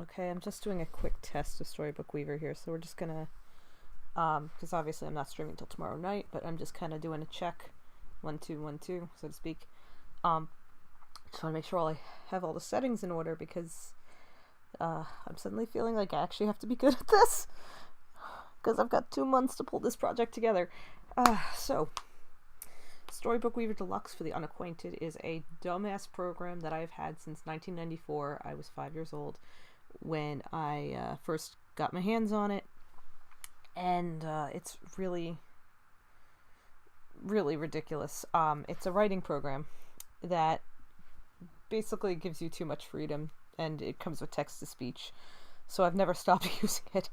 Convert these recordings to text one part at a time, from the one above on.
Okay, I'm just doing a quick test of Storybook Weaver here, so we're just gonna, because obviously I'm not streaming until tomorrow night, but I'm just kind of doing a check, 1 2 1 2, so to speak. Just want to make sure I have all the settings in order because I'm suddenly feeling like I actually have to be good at this because I've got 2 months to pull this project together. So, Storybook Weaver Deluxe, for the unacquainted, is a dumbass program that I've had since 1994. I was 5 years old when I first got my hands on it, and it's really, really ridiculous. It's a writing program that basically gives you too much freedom, and it comes with text-to-speech, so I've never stopped using it.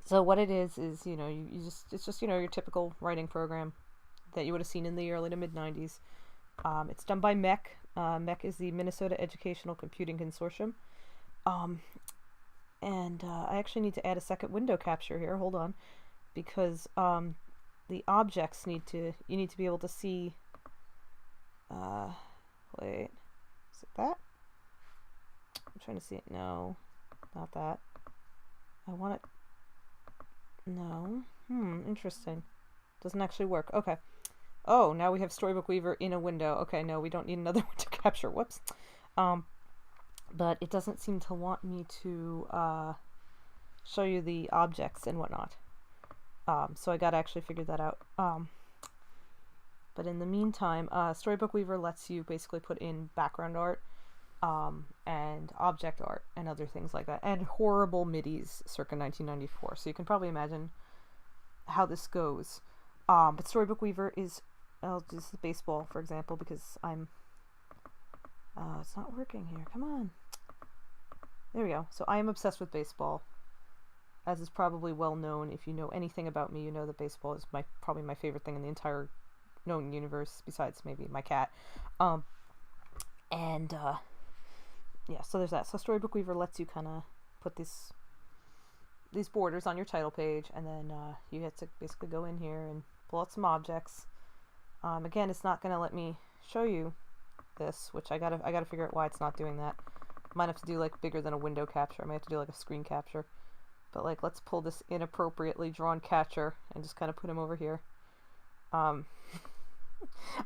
So what it is you know, it's just, you know, your typical writing program that you would have seen in the early to mid-90s. It's done by MEC. MEC is the Minnesota Educational Computing Consortium. And I actually need to add a second window capture here. Hold on. Because the objects you need to be able to see. Wait. Is it that? I'm trying to see it. No. Not that. I want it. No. Interesting. Doesn't actually work. Okay. Oh, now we have Storybook Weaver in a window. Okay, no, we don't need another window capture. Whoops. But it doesn't seem to want me to show you the objects and whatnot. So I gotta actually figure that out. But in the meantime, Storybook Weaver lets you basically put in background art and object art and other things like that. And horrible MIDIs circa 1994. So you can probably imagine how this goes. But Storybook Weaver is... I'll do this baseball, for example, because I'm... it's not working here. Come on. There we go. So I am obsessed with baseball. As is probably well known. If you know anything about me, you know that baseball is probably my favorite thing in the entire known universe, besides maybe my cat. Yeah, so there's that. So Storybook Weaver lets you kind of put these borders on your title page, and then you have to basically go in here and pull out some objects. Again, it's not going to let me show you this, which I gotta figure out why it's not doing that. Might have to do like bigger than a window capture. I might have to do like a screen capture. But like, let's pull this inappropriately drawn catcher and just kind of put him over here. I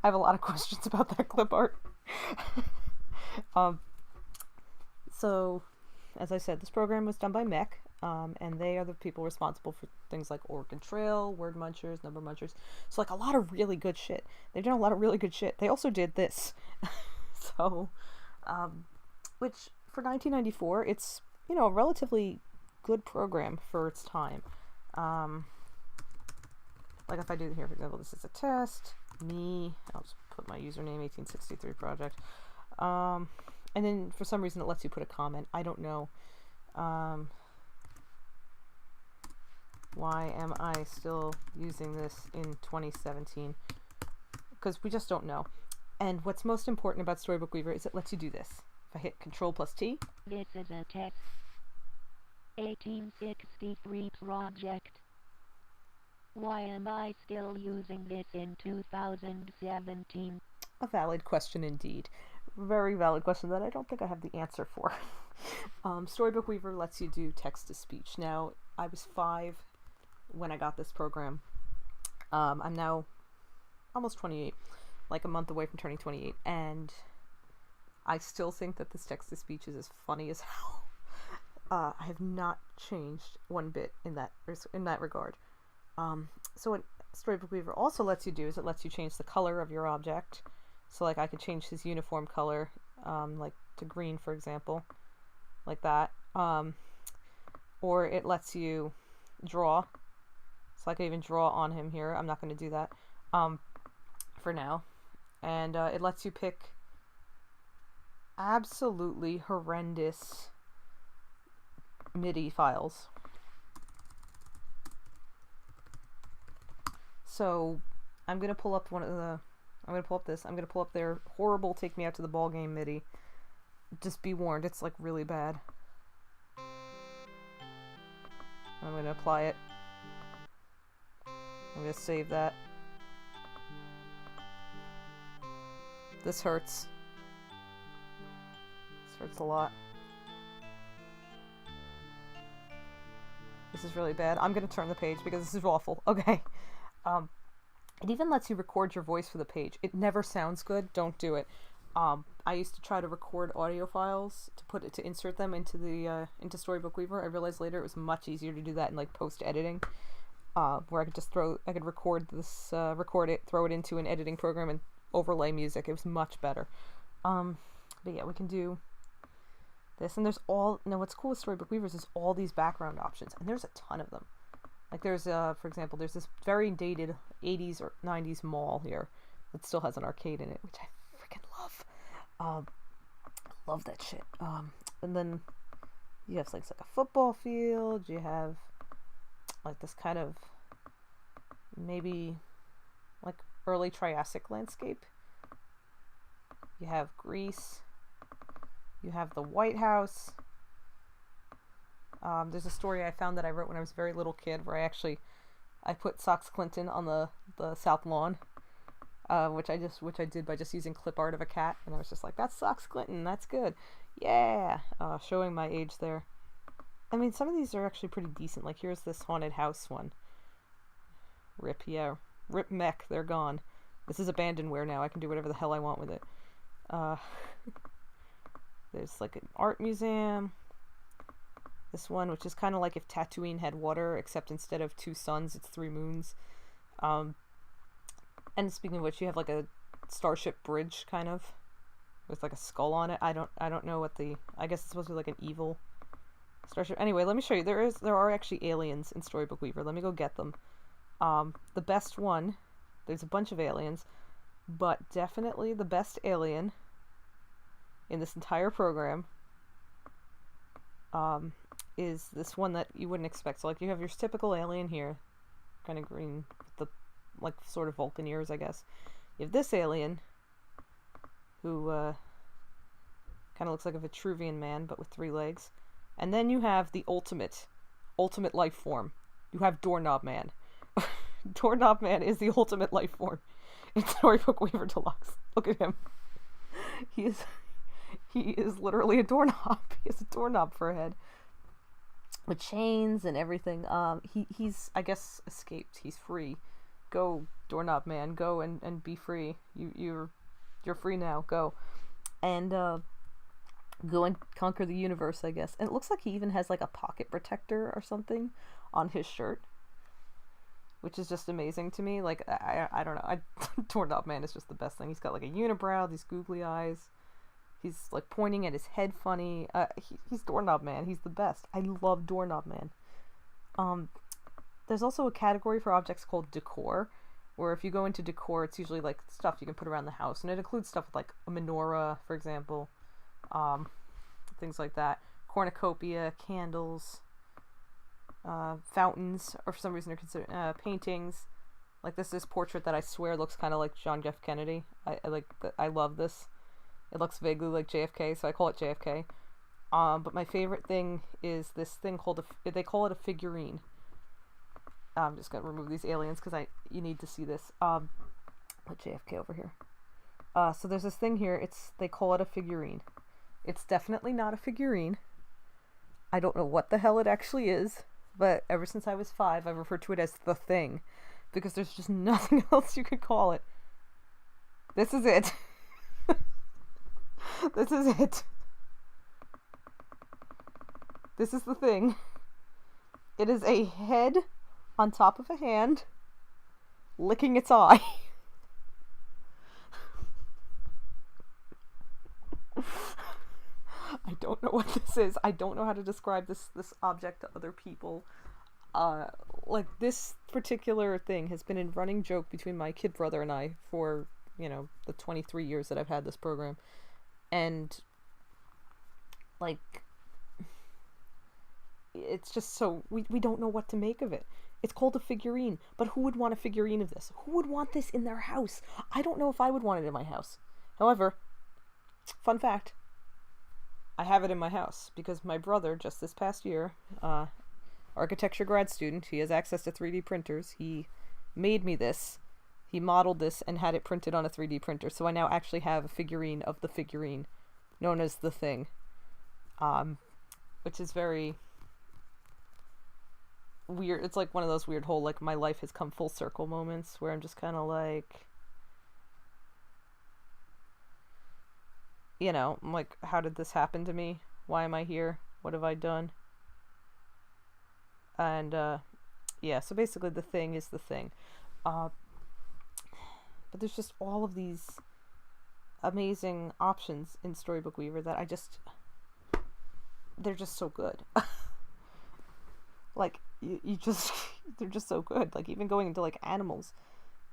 have a lot of questions about that clip art. So, as I said, this program was done by MEC, and they are the people responsible for things like Oregon Trail, word munchers, number munchers. So, like, a lot of really good shit. They've done a lot of really good shit. They also did this. So, which, for 1994, it's, you know, a relatively good program for its time. Like, if I do here, for example, this is a test, I'll just put my username, 1863 project. And then for some reason it lets you put a comment. I don't know. Why am I still using this in 2017? Because we just don't know. And what's most important about Storybook Weaver is it lets you do this. If I hit Control+T. This is a test. 1863 project. Why am I still using this in 2017? A valid question indeed. Very valid question that I don't think I have the answer for. Storybook Weaver lets you do text-to-speech. Now, I was 5 when I got this program. I'm now almost 28, like a month away from turning 28, and I still think that this text-to-speech is as funny as hell. I have not changed one bit in that regard. So what Storybook Weaver also lets you do is it lets you change the color of your object. So like I could change his uniform color, like to green, for example, like that. Or it lets you draw. So I could even draw on him here. I'm not going to do that for now. And it lets you pick absolutely horrendous MIDI files. So I'm going to pull up I'm going to pull up their horrible Take Me Out to the Ball Game MIDI. Just be warned, it's like really bad. I'm going to apply it. I'm going to save that. This hurts. This hurts a lot. This is really bad. I'm going to turn the page because this is awful. Okay. It even lets you record your voice for the page. It never sounds good. Don't do it. I used to try to record audio files to insert them into the into Storybook Weaver. I realized later it was much easier to do that in like post editing, where I could record it, throw it into an editing program, and overlay music. It was much better. But yeah, we can do this, and what's cool with Storybook Weavers is all these background options, and there's a ton of them. Like there's for example, there's this very dated 80s or 90s mall here that still has an arcade in it, which I freaking love. I love that shit. And then you have things like a football field. You have like this kind of maybe like early Triassic landscape. You have Greece. You have the White House. There's a story I found that I wrote when I was a very little kid where I put Sox Clinton on the South Lawn, which I did by just using clip art of a cat, and I was just like, that's Sox Clinton, that's good. Yeah! Showing my age there. I mean, some of these are actually pretty decent. Like, here's this haunted house one. Rip, yeah. Rip mech, they're gone. This is abandonware now. I can do whatever the hell I want with it. There's like an art museum. This one, which is kind of like if Tatooine had water, except instead of 2 suns, it's 3 moons. And speaking of which, you have like a starship bridge, kind of, with like a skull on it. I don't know what I guess it's supposed to be like an evil starship. Anyway, let me show you. There are actually aliens in Storybook Weaver. Let me go get them. The best one, there's a bunch of aliens, but definitely the best alien in this entire program is this one that you wouldn't expect. So like you have your typical alien here, kind of green with the like sort of Vulcan ears, I guess. You have this alien who kind of looks like a Vitruvian man but with 3 legs. And then you have the ultimate life form. You have Doorknob Man. Doorknob Man is the ultimate life form in Storybook Weaver Deluxe. Look at him. He is literally a doorknob. He has a doorknob for a head, with chains and everything. He's I guess escaped. He's free. Go, Doorknob Man. Go and be free. You're free now. Go, and go and conquer the universe, I guess. And it looks like he even has like a pocket protector or something on his shirt, which is just amazing to me. Like I don't know. Doorknob Man is just the best thing. He's got like a unibrow, these googly eyes. He's like pointing at his head funny. He's Doorknob Man. He's the best. I love Doorknob Man. There's also a category for objects called Decor, where if you go into Decor, it's usually like stuff you can put around the house, and it includes stuff like a menorah, for example, things like that. Cornucopia, candles, fountains, or for some reason they're considered paintings. Like this portrait that I swear looks kind of like John F. Kennedy. I love this. It looks vaguely like JFK, so I call it JFK. But my favorite thing is this thing called they call it a figurine. I'm just gonna remove these aliens because you need to see this. Put JFK over here. So there's this thing here. They call it a figurine. It's definitely not a figurine. I don't know what the hell it actually is, but ever since I was 5, I've referred to it as the thing, because there's just nothing else you could call it. This is it. This is it. This is the thing. It is a head on top of a hand licking its eye. I don't know what this is. I don't know how to describe this object to other people. Like, this particular thing has been a running joke between my kid brother and I for, the 23 years that I've had this program. And, like, it's just so, we don't know what to make of it. It's called a figurine, but who would want a figurine of this? Who would want this in their house? I don't know if I would want it in my house. However, fun fact, I have it in my house because my brother, just this past year, architecture grad student, he has access to 3D printers. He made me this. He modeled this and had it printed on a 3D printer. So I now actually have a figurine of the figurine known as the thing, which is very weird. It's like one of those weird whole like my life has come full circle moments where I'm just kind of like, I'm like, how did this happen to me? Why am I here? What have I done? And yeah, so basically the thing is the thing. But there's just all of these amazing options in Storybook Weaver that they're just so good. Like, you just, they're just so good. Like, even going into, like, animals,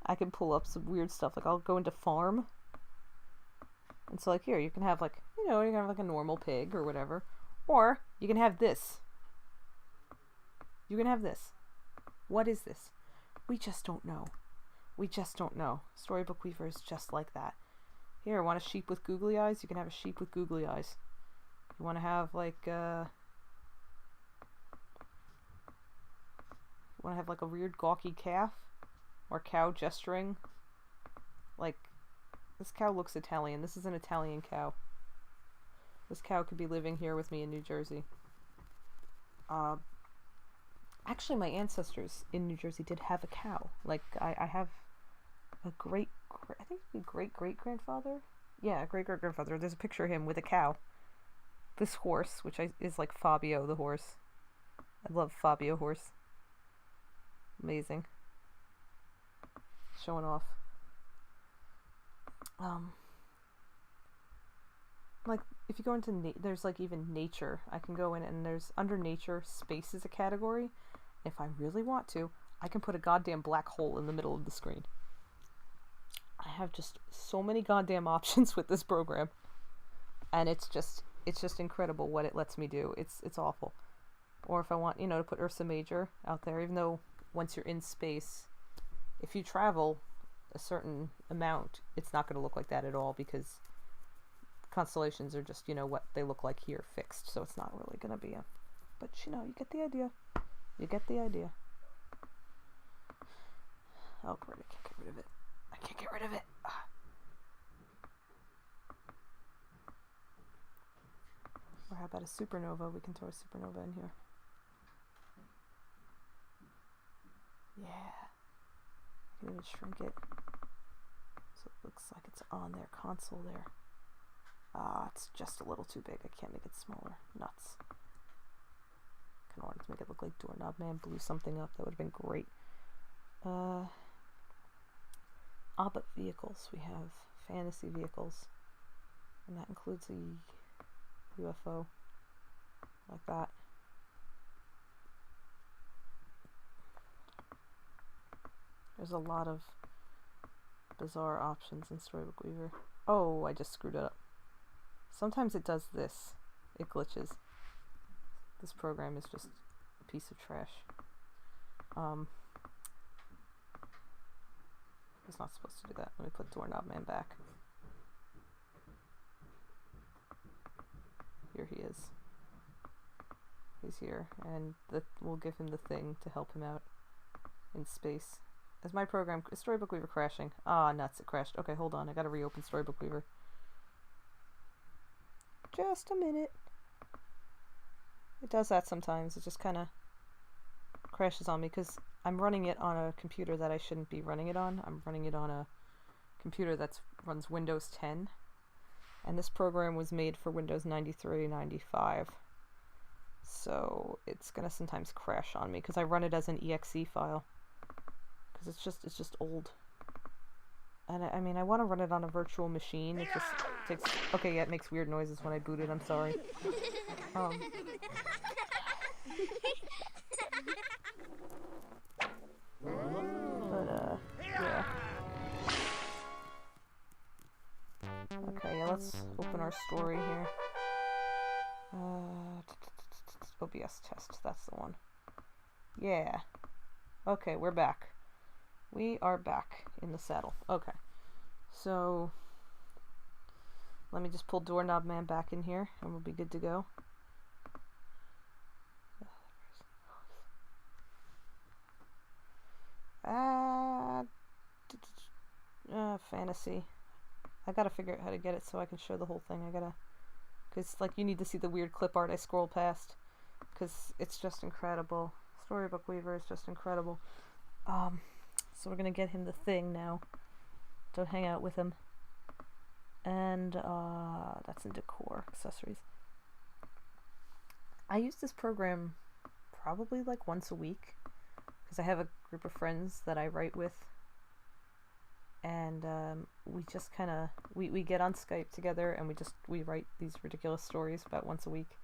I can pull up some weird stuff. Like, I'll go into farm. And so, like, here, you can have, like, you can have, like, a normal pig or whatever. Or, you can have this. You can have this. What is this? We just don't know. We just don't know. Storybook Weaver is just like that. Here, want a sheep with googly eyes? You can have a sheep with googly eyes. You want to have, like, a weird gawky calf? Or cow gesturing? Like, this cow looks Italian. This is an Italian cow. This cow could be living here with me in New Jersey. Actually, my ancestors in New Jersey did have a cow. Like, I have a great-great-grandfather? Yeah, great-great-grandfather. There's a picture of him with a cow. This horse, which is like Fabio the horse. I love Fabio horse. Amazing. Showing off. Like, if you go into there's like even nature. I can go in and there's under nature, space is a category. If I really want to, I can put a goddamn black hole in the middle of the screen. I have just so many goddamn options with this program. And it's just incredible what it lets me do. It's awful. Or if I want, to put Ursa Major out there, even though once you're in space, if you travel a certain amount, it's not going to look like that at all because constellations are just, what they look like here, fixed. So it's not really going to be a... But, you get the idea. You get the idea. Oh, great, I can't get rid of it. I can't get rid of it. Or how about a supernova? We can throw a supernova in here. Yeah. I can even shrink it. So it looks like it's on their console there. It's just a little too big. I can't make it smaller. Nuts. Kind of wanted to make it look like Doorknob Man blew something up. That would have been great. But vehicles. We have fantasy vehicles. And that includes a UFO. Like that. There's a lot of bizarre options in Storybook Weaver. Oh, I just screwed it up. Sometimes it does this. It glitches. This program is just a piece of trash. It's not supposed to do that. Let me put Doorknob Man back. Here he is. He's here, and we'll give him the thing to help him out in space. Is my program... Is Storybook Weaver crashing? Ah, nuts, it crashed. Okay, hold on. I gotta reopen Storybook Weaver. Just a minute. It does that sometimes. It just kind of crashes on me because I'm running it on a computer that I shouldn't be running it on. I'm running it on a computer that runs Windows 10. And this program was made for Windows 93, 95. So it's going to sometimes crash on me because I run it as an exe file. Because it's just old. And I mean, I want to run it on a virtual machine. It just takes... Okay, yeah, it makes weird noises when I boot it. I'm sorry. Yeah. Okay, yeah, let's open our story here. OBS test, that's the one. Yeah. Okay, we're back. We are back in the saddle. Okay. So, let me just pull Doorknob Man back in here, and we'll be good to go. Fantasy. I gotta figure out how to get it so I can show the whole thing. Because, like, you need to see the weird clip art I scrolled past. Because it's just incredible. Storybook Weaver is just incredible. So we're gonna get him the thing now to hang out with him. And that's in Decor, accessories. I use this program probably like once a week because I have a group of friends that I write with, and we just kind of we get on Skype together and we write these ridiculous stories about once a week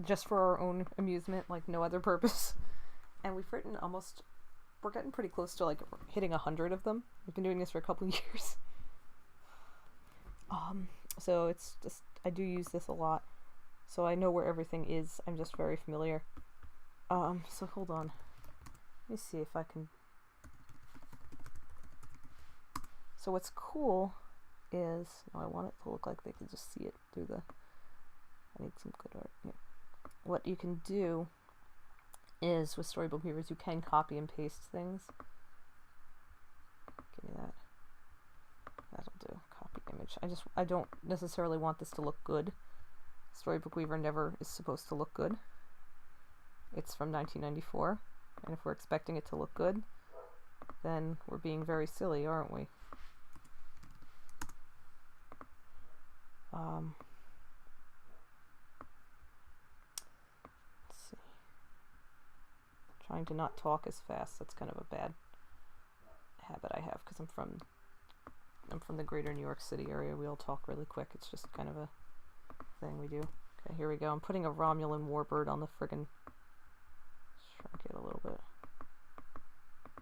just for our own amusement, like no other purpose. And we've written we're getting pretty close to like hitting 100 of them. We've been doing this for a couple of years. So it's just, I do use this a lot, so I know where everything is. I'm just very familiar. So hold on, let me see if I can. So what's cool is, I want it to look like they can just see it through the, I need some good art here. What you can do is with Storybook Weavers, you can copy and paste things. Give me that. That'll do. Copy image. I don't necessarily want this to look good. Storybook Weaver never is supposed to look good. It's from 1994, and if we're expecting it to look good, then we're being very silly, aren't we? Let's see. Trying to not talk as fast. That's kind of a bad habit I have because I'm from the greater New York City area. We all talk really quick. It's just kind of a thing we do. Okay, here we go. I'm putting a Romulan warbird on the friggin'... Shrink it a little bit.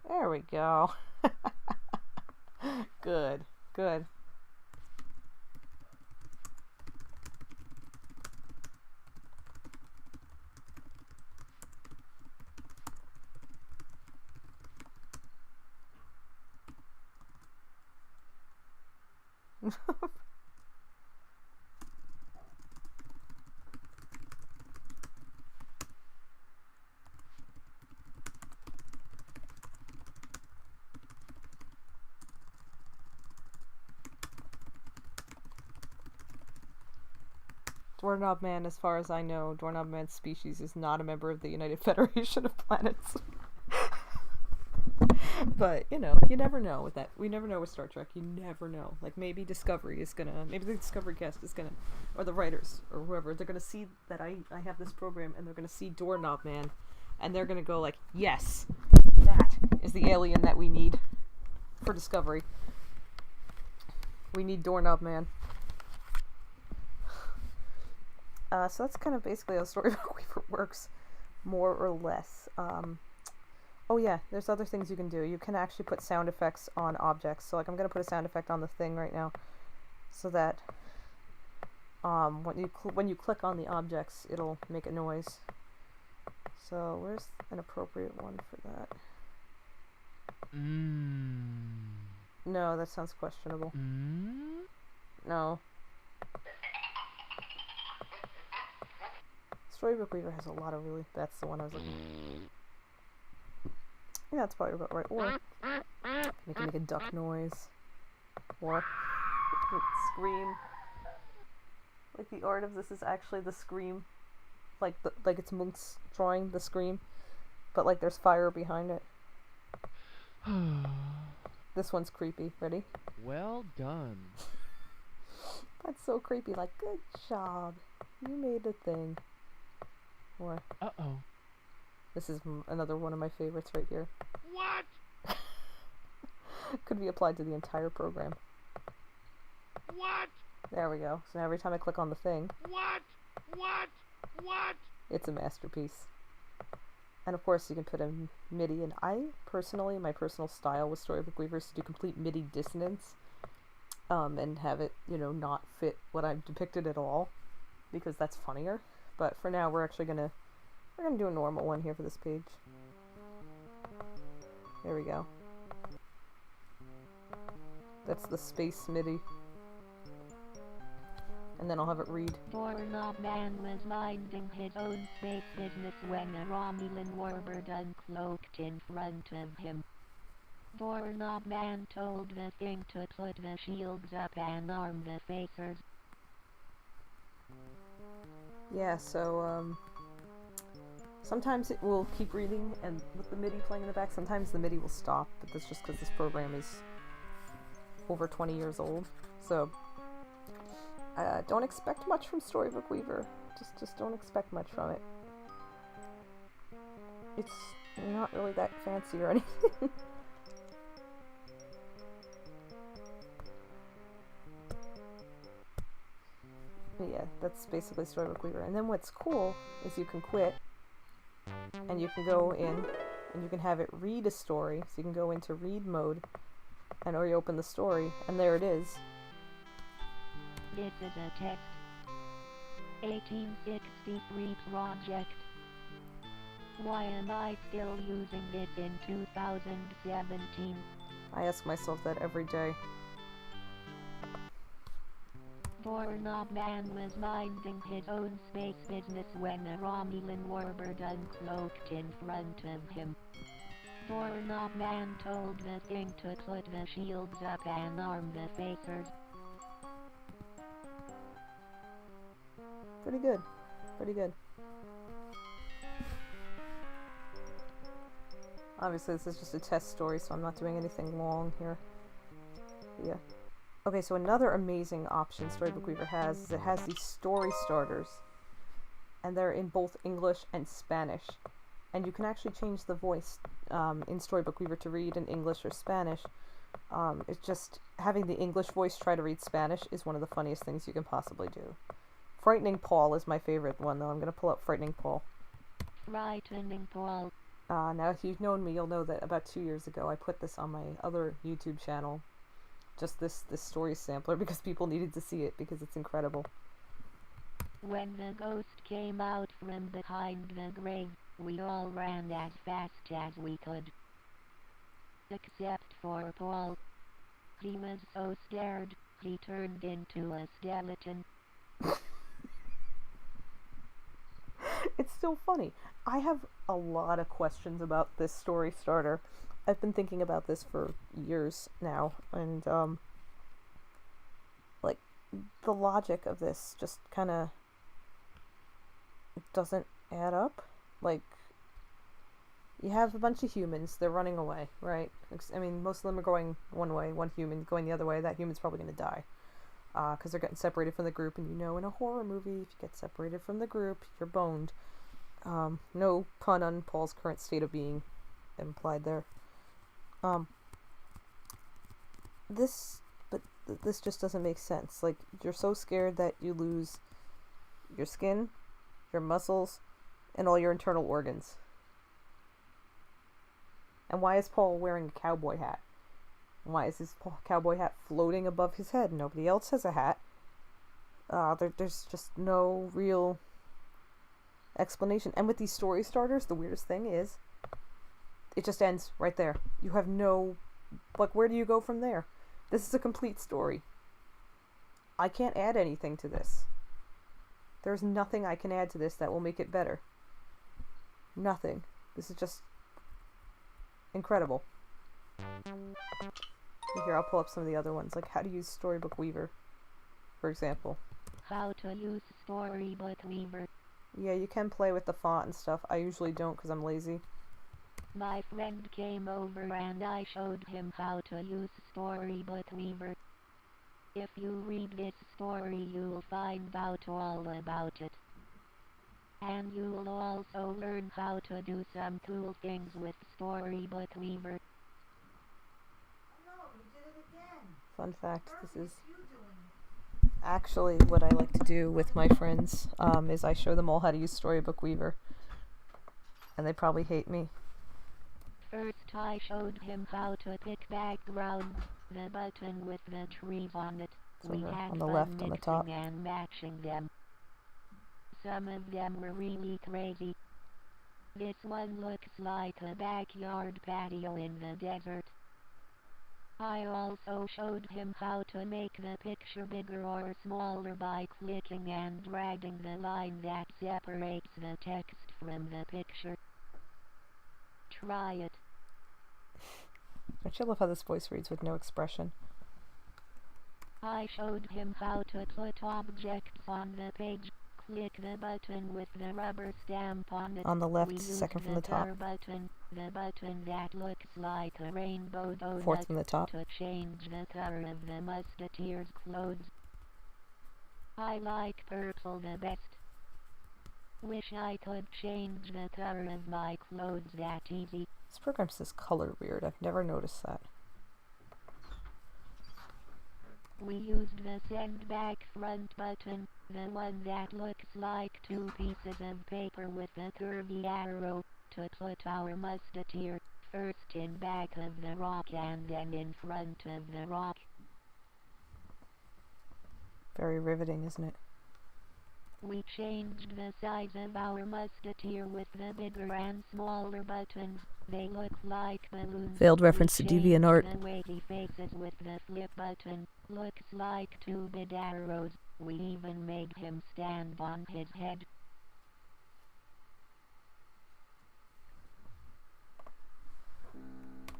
There we go. Good, good. Doorknob Man, as far as I know, Doorknob Man's species is not a member of the United Federation of Planets. But, you know, you never know with that. We never know with Star Trek. You never know. Like, maybe Discovery is gonna... Maybe the Discovery cast is gonna... Or the writers, or whoever. They're gonna see that I have this program, and they're gonna see Doorknob Man. And they're gonna go like, yes! That is the alien that we need for Discovery. We need Doorknob Man. So that's kind of basically how Storybook Weaver works, more or less. Oh yeah, there's other things you can do. You can actually put sound effects on objects. So like I'm going to put a sound effect on the thing right now, so that when you click on the objects, it'll make a noise. So where's an appropriate one for that? No, that sounds questionable. No. Storybook Weaver has a lot of really... That's the one I was looking for. Yeah, that's probably about right. Or you can make a duck noise. Or scream. Like the art of this is actually the scream. Like it's Munch's drawing the scream. But like there's fire behind it. This one's creepy. Ready? Well done. That's so creepy. Like, good job. You made a thing. Or uh-oh. This is another one of my favorites right here. What? Could be applied to the entire program. What? There we go. So now every time I click on the thing, What? it's a masterpiece. And of course you can put a MIDI, and my personal style with Storybook Weaver is to do complete MIDI dissonance, and have it, not fit what I've depicted at all, because that's funnier. But for now, we're gonna do a normal one here for this page. There we go. That's the space MIDI. And then I'll have it read. Doorknob Man was minding his own space business when a Romulan warbird uncloaked in front of him. Doorknob Man told the thing to put the shields up and arm the facers. Yeah, so, Sometimes it will keep reading and with the MIDI playing in the back, sometimes the MIDI will stop, but that's just because this program is over 20 years old. So don't expect much from Storybook Weaver. Just don't expect much from it. It's not really that fancy or anything. But yeah, that's basically Storybook Weaver. And then what's cool is you can quit and you can go in and you can have it read a story. So you can go into read mode and or you open the story and there it is. This is a text. 1863 project. Why am I still using this in 2017? I ask myself that every day. Doorknob man was minding his own space business when a Romulan warbird uncloaked in front of him. Doorknob man told the thing to put the shields up and arm the facers. Pretty good. Pretty good. Obviously this is just a test story, so I'm not doing anything long here. But yeah. Okay, so another amazing option Storybook Weaver has is it has these story starters. And they're in both English and Spanish. And you can actually change the voice in Storybook Weaver to read in English or Spanish. It's just having the English voice try to read Spanish is one of the funniest things you can possibly do. Frightening Paul is my favorite one, though. I'm going to pull up Frightening Paul. Frightening Paul. Now, if you've known me, you'll know that about 2 years ago I put this on my other YouTube channel. Just this story sampler because people needed to see it because it's incredible. When the ghost came out from behind the grave, we all ran as fast as we could. Except for Paul. He was so scared, he turned into a skeleton. It's so funny. I have a lot of questions about this story starter. I've been thinking about this for years now, and like the logic of this just kind of doesn't add up. Like, you have a bunch of humans, they're running away, right? I mean, most of them are going one way, one human going the other way. That human's probably going to die because they're getting separated from the group, and you know, in a horror movie, if you get separated from the group, you're boned. No pun on Paul's current state of being implied there. This just doesn't make sense. Like, you're so scared that you lose your skin, your muscles, and all your internal organs. And why is Paul wearing a cowboy hat? Why is his cowboy hat floating above his head? Nobody else has a hat. There's just no real explanation. And with these story starters, the weirdest thing is it just ends right there. You have no, like, where do you go from there? This is a complete story. I can't add anything to this. There's nothing I can add to this that will make it better. Nothing. This is just incredible. Here, I'll pull up some of the other ones, like how to use Storybook Weaver, for example. How to use Storybook Weaver. Yeah, you can play with the font and stuff. I usually don't because I'm lazy. My friend came over and I showed him how to use Storybook Weaver. If you read this story, you'll find out all about it. And you'll also learn how to do some cool things with Storybook Weaver. No, you did it again. Fun fact, this is You doing it. actually what I like to do with my friends, is I show them all how to use Storybook Weaver. And they probably hate me. First I showed him how to pick backgrounds, the button with the trees on it. It's We over had on the fun left, on the mixing top. and matching them. Some of them were really crazy. This one looks like a backyard patio in the desert. I also showed him how to make the picture bigger or smaller by clicking and dragging the line that separates the text from the picture. Try it. Don't you love how this voice reads with no expression? I showed him how to put objects on the page, Click the button with the rubber stamp on it. On the left, We use second from the top. button, the button that looks like a rainbow donut, Fourth from the top. to change the color of the musketeer's clothes. I like purple the best. Wish I could change the color of my clothes that easy. This program says color weird. I've never noticed that. We used the send back front button, the one that looks like two pieces of paper with a curvy arrow, to put our musketeer first in back of the rock and then in front of the rock. Very riveting, isn't it? We changed the size of our musketeer with the bigger and smaller buttons. They look like balloons. Failed reference to We changed DeviantArt. the wavy faces with the flip button. Looks like two big arrows. We even made him stand on his head.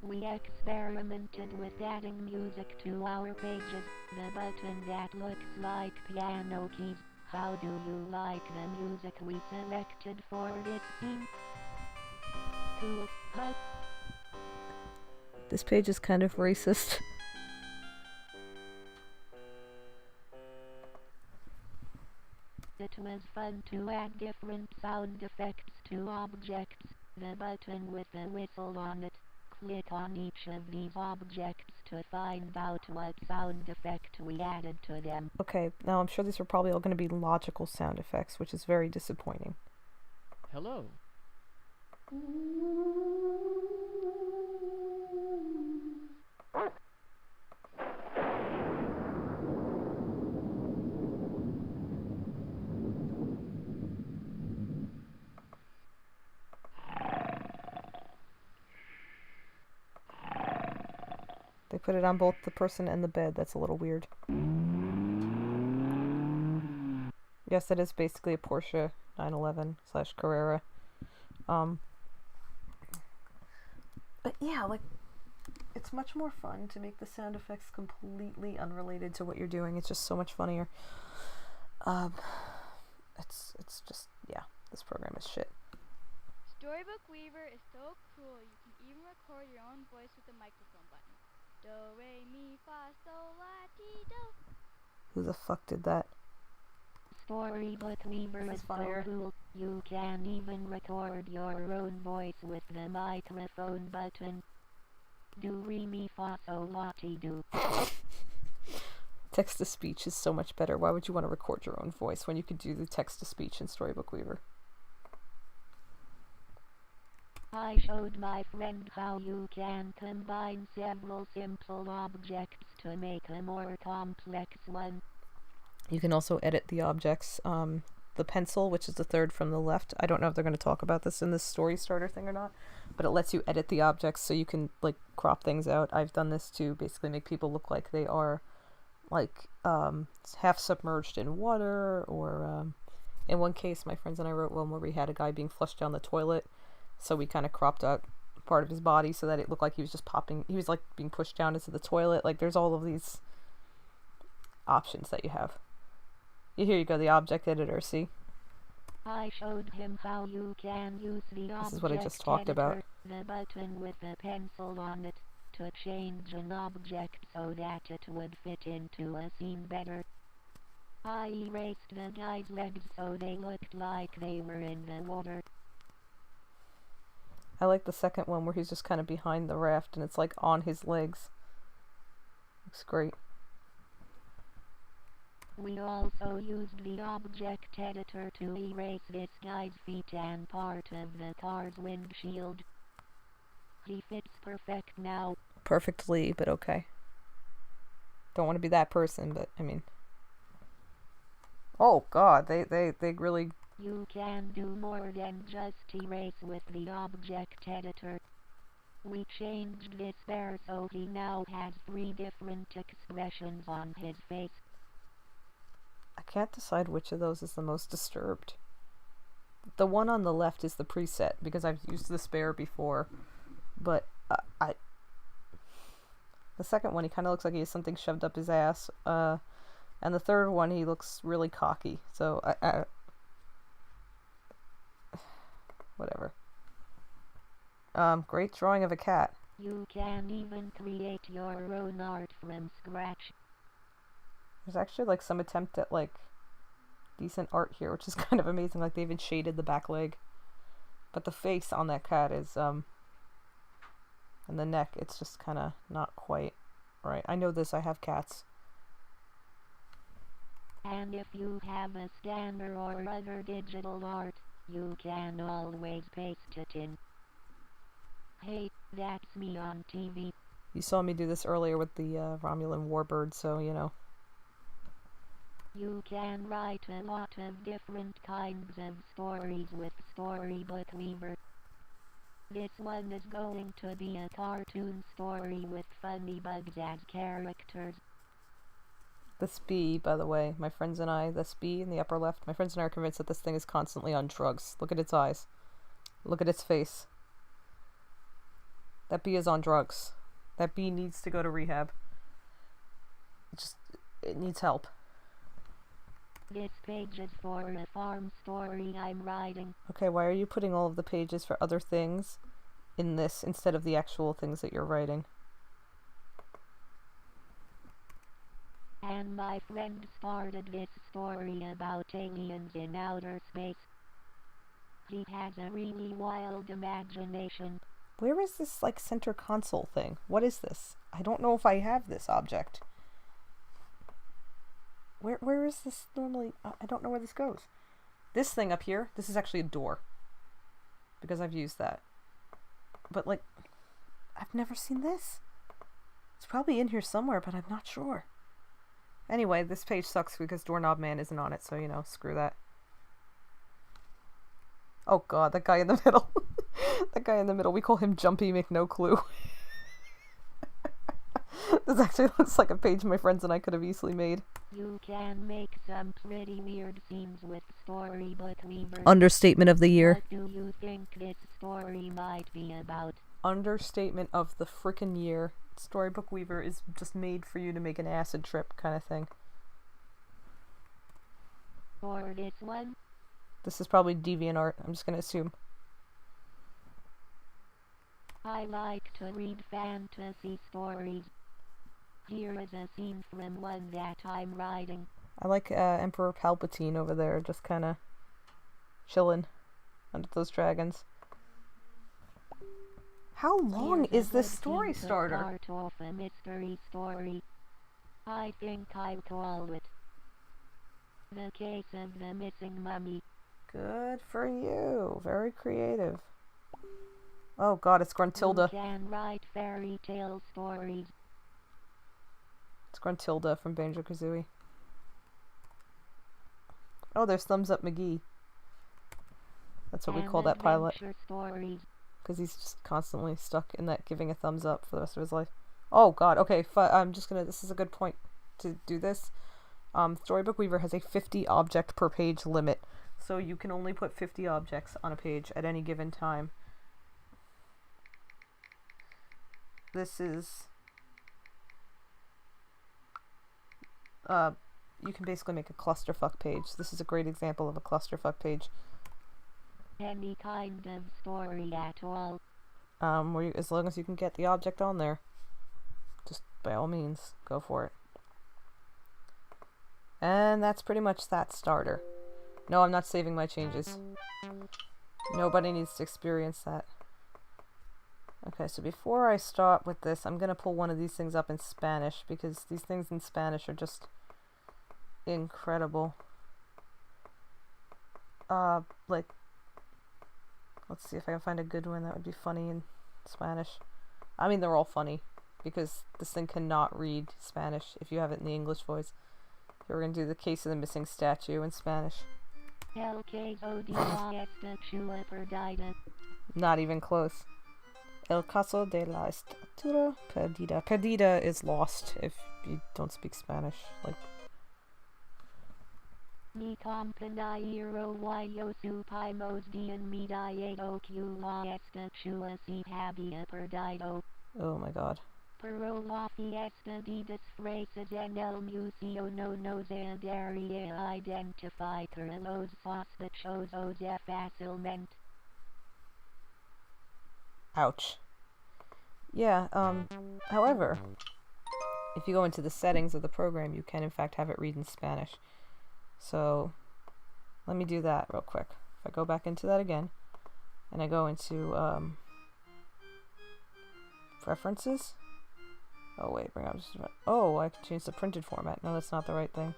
We experimented with adding music to our pages. The button that looks like piano keys. How do you like the music we selected for this scene? Cool, huh? This page is kind of racist. It was fun to add different sound effects to objects. The button with the whistle on it. Click on each of these objects to find out what sound effect we added to them. Okay, now I'm sure these are probably all going to be logical sound effects, which is very disappointing. Hello. They put it on both the person and the bed. That's a little weird. Yes, it is basically a Porsche 911/Carrera. But yeah, like, it's much more fun to make the sound effects completely unrelated to what you're doing. It's just so much funnier. It's just, yeah, this program is shit. Storybook Weaver is so cool, you can even record your own voice with the microphone button. Do, re, mi, fa, sol, la, ti, do. Who the fuck did that? Storybook Weaver This is is so funnier. cool. You can even record your own voice with the microphone button. Do, re, mi, fa, sol, la, ti, do. Text to speech is so much better. Why would you want to record your own voice when you could do the text to speech in Storybook Weaver? I showed my friend how you can combine several simple objects to make a more complex one. You can also edit the objects. The pencil, which is the third from the left. I don't know if they're going to talk about this in this story starter thing or not, but it lets you edit the objects so you can, like, crop things out. I've done this to basically make people look like they are, like, half submerged in water, or in one case my friends and I wrote one where we had a guy being flushed down the toilet, so we kind of cropped out part of his body so that it looked like he was just popping, he was like being pushed down into the toilet. Like, there's all of these options that you have. Here you go, the object editor, see? I showed him how you can use the object This is what I just talked about. editor, the button with the pencil on it, to change an object so that it would fit into a scene better. I erased the guy's legs so they looked like they were in the water. I like the second one where he's just kind of behind the raft and it's like on his legs. Looks great. We also used the object editor to erase this guy's feet and part of the car's windshield. He fits perfect now. Perfectly, but okay. Don't want to be that person, but I mean. Oh god, they really. You can do more than just erase with the object editor. We changed this bear so he now has 3 different expressions on his face. I can't decide which of those is the most disturbed. The one on the left is the preset because I've used this bear before, but the second one he kind of looks like he has something shoved up his ass, and the third one he looks really cocky. So Great drawing of a cat. You can even create your own art from scratch. There's actually like some attempt at like decent art here, which is kind of amazing. Like they even shaded the back leg. But the face on that cat is, and the neck, it's just kind of not quite right. I know this, I have cats. And if you have a scanner or other digital art, you can always paste it in. Hey, that's me on TV. You saw me do this earlier with the Romulan warbird, so you know. You can write a lot of different kinds of stories with Storybook Weaver. This one is going to be a cartoon story with funny bugs as characters. This bee, by the way, my friends and I, this bee in the upper left, my friends and I are convinced that this thing is constantly on drugs. Look at its eyes. Look at its face. That bee is on drugs. That bee needs to go to rehab. It needs help. This page is for a farm story I'm writing. Okay, why are you putting all of the pages for other things in this instead of the actual things that you're writing? And my friend started this story about aliens in outer space. He has a really wild imagination. Where is this, like, center console thing? What is this? I don't know if I have this object. Where is this normally? I don't know where this goes. This thing up here, this is actually a door. Because I've used that. But, like, I've never seen this. It's probably in here somewhere, but I'm not sure. Anyway, this page sucks because Doorknob Man isn't on it, so, you know, screw that. Oh god, that guy in the middle. That guy in the middle, we call him Jumpy McNoClue. This actually looks like a page my friends and I could have easily made. You can make some pretty weird scenes with Storybook Weaver. Understatement of the year. What do you think this story might be about? Understatement of the frickin' year. Storybook Weaver is just made for you to make an acid trip kind of thing. For this one? This is probably DeviantArt, I'm just gonna assume. I like to read fantasy stories. Here is a scene from one that I'm writing. I like Emperor Palpatine over there, just kind of chilling under those dragons. How long is this story starter? Part of a mystery story. I think I'll call it The Case of the Missing Mummy. Good for you. Very creative. Oh god, it's Gruntilda. You can write fairy tale stories. It's Gruntilda from Banjo-Kazooie. Oh, there's Thumbs Up McGee. That's what we call that pilot. Stories. Because he's just constantly stuck in that giving a thumbs up for the rest of his life. Oh god, okay, I'm just gonna, this is a good point to do this. Storybook Weaver has a 50 object per page limit. So you can only put 50 objects on a page at any given time. This is... you can basically make a clusterfuck page. This is a great example of a clusterfuck page. Any kind of story at all. Where as long as you can get the object on there, just by all means, go for it. And that's pretty much that starter. No, I'm not saving my changes. Nobody needs to experience that. Okay, so before I start with this, I'm gonna pull one of these things up in Spanish, because these things in Spanish are just incredible. Like, let's see if I can find a good one that would be funny in Spanish. I mean, they're all funny, because this thing cannot read Spanish if you have it in the English voice. Here we're gonna do The Case of the Missing Statue in Spanish. Not even close. El caso de la estatua perdida. Perdida is lost if you don't speak Spanish. Like, Mi compañero yo supimos de inmediato que la estatua se había perdido. oh my god. Pero la fiesta de disfraces en el museo no nos ayudaría identificar a los sospechosos fácilmente. Ouch. Yeah, however, if you go into the settings of the program, you can in fact have it read in Spanish. So, let me do that real quick. If I go back into that again, and I go into, preferences. Oh wait, bring up. Oh, I can change the printed format. No, that's not the right thing.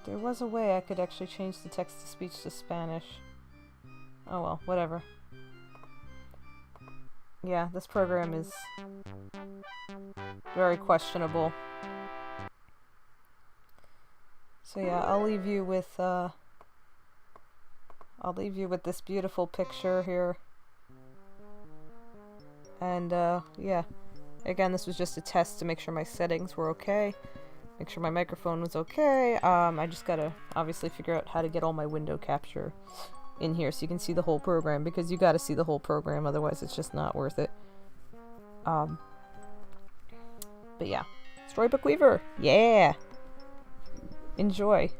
There was a way I could actually change the text-to-speech to Spanish. Oh well, whatever. Yeah, this program is very questionable. So yeah, I'll leave you with this beautiful picture here. And yeah. Again, this was just a test to make sure my settings were okay. Make sure my microphone was okay. I just gotta obviously figure out how to get all my window capture in here so you can see the whole program, because you gotta see the whole program, otherwise it's just not worth it. But yeah. Storybook Weaver! Yeah! Enjoy.